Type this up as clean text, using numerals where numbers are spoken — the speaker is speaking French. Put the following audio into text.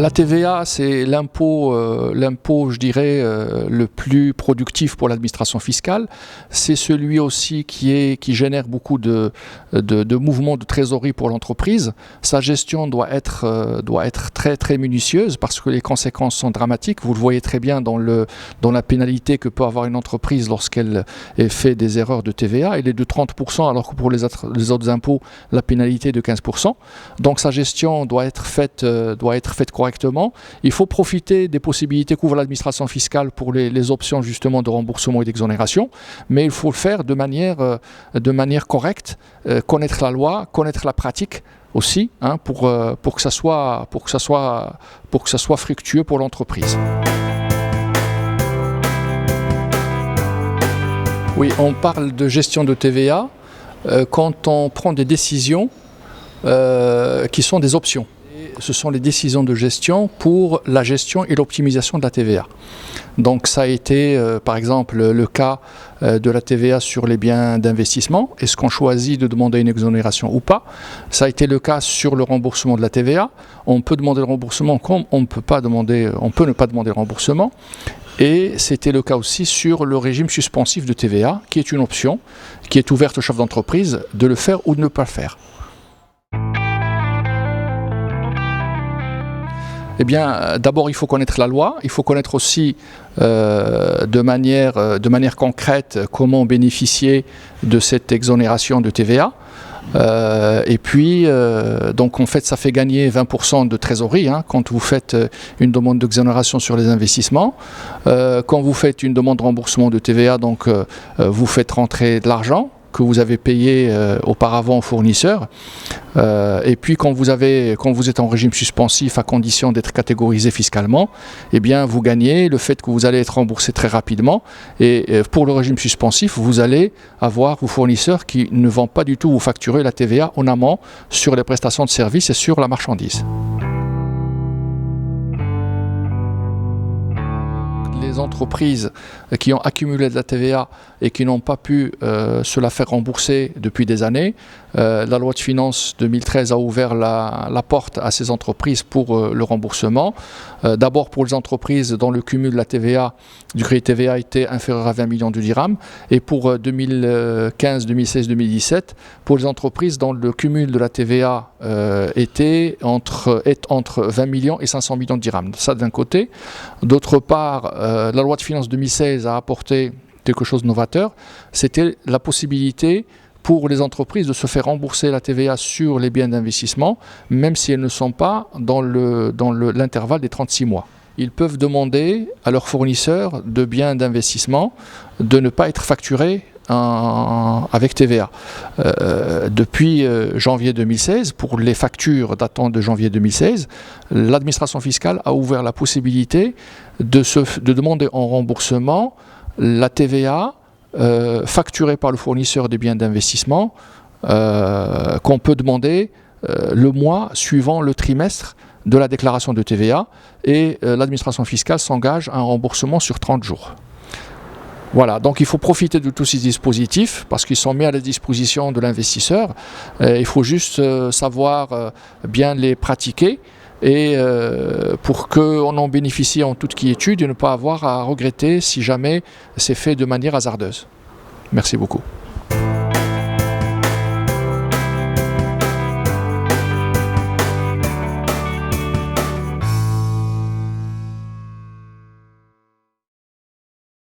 La TVA, c'est l'impôt, je dirais, le plus productif pour l'administration fiscale. C'est celui aussi qui génère beaucoup de mouvements de trésorerie pour l'entreprise. Sa gestion doit être très très minutieuse parce que les conséquences sont dramatiques. Vous le voyez très bien dans la pénalité que peut avoir une entreprise lorsqu'elle fait des erreurs de TVA. Elle est de 30%, alors que pour les autres impôts, la pénalité est de 15%. Donc sa gestion doit être faite correctement. Il faut profiter des possibilités qu'ouvre l'administration fiscale pour les options justement de remboursement et d'exonération, mais il faut le faire de manière correcte, connaître la loi, connaître la pratique aussi, pour que ça soit fructueux pour l'entreprise. Oui, on parle de gestion de TVA quand on prend des décisions qui sont des options. Ce sont les décisions de gestion pour la gestion et l'optimisation de la TVA. Donc ça a été par exemple le cas de la TVA sur les biens d'investissement. Est-ce qu'on choisit de demander une exonération ou pas? Ça a été le cas sur le remboursement de la TVA. On peut demander le remboursement comme on ne peut ne pas demander le remboursement. Et c'était le cas aussi sur le régime suspensif de TVA, qui est une option qui est ouverte au chef d'entreprise de le faire ou de ne pas le faire. Eh bien, d'abord, il faut connaître la loi. Il faut connaître aussi de manière concrète comment bénéficier de cette exonération de TVA. Et puis, donc en fait, ça fait gagner 20% de trésorerie quand vous faites une demande d'exonération sur les investissements. Quand vous faites une demande de remboursement de TVA, donc vous faites rentrer de l'argent que vous avez payé auparavant au fournisseur. Et puis quand vous êtes en régime suspensif à condition d'être catégorisé fiscalement, eh bien vous gagnez le fait que vous allez être remboursé très rapidement. Et pour le régime suspensif, vous allez avoir vos fournisseurs qui ne vont pas du tout vous facturer la TVA en amont sur les prestations de services et sur la marchandise. Les entreprises qui ont accumulé de la TVA et qui n'ont pas pu se la faire rembourser depuis des années, la loi de finances 2013 a ouvert la porte à ces entreprises pour le remboursement. D'abord pour les entreprises dont le cumul de la TVA, du crédit TVA était inférieur à 20 millions de dirhams, et pour 2015, 2016, 2017, pour les entreprises dont le cumul de la TVA est entre 20 millions et 500 millions de dirhams. Ça d'un côté. D'autre part, la loi de finances 2016 a apporté quelque chose de novateur, c'était la possibilité pour les entreprises de se faire rembourser la TVA sur les biens d'investissement, même si elles ne sont pas dans l'intervalle des 36 mois. Ils peuvent demander à leurs fournisseurs de biens d'investissement de ne pas être facturés avec TVA. Depuis janvier 2016, pour les factures datant de janvier 2016, l'administration fiscale a ouvert la possibilité de demander en remboursement la TVA facturée par le fournisseur des biens d'investissement qu'on peut demander le mois suivant le trimestre de la déclaration de TVA, et l'administration fiscale s'engage à un remboursement sur 30 jours. Voilà, donc il faut profiter de tous ces dispositifs parce qu'ils sont mis à la disposition de l'investisseur. Il faut juste savoir bien les pratiquer et pour qu'on en bénéficie en toute quiétude et ne pas avoir à regretter si jamais c'est fait de manière hasardeuse. Merci beaucoup.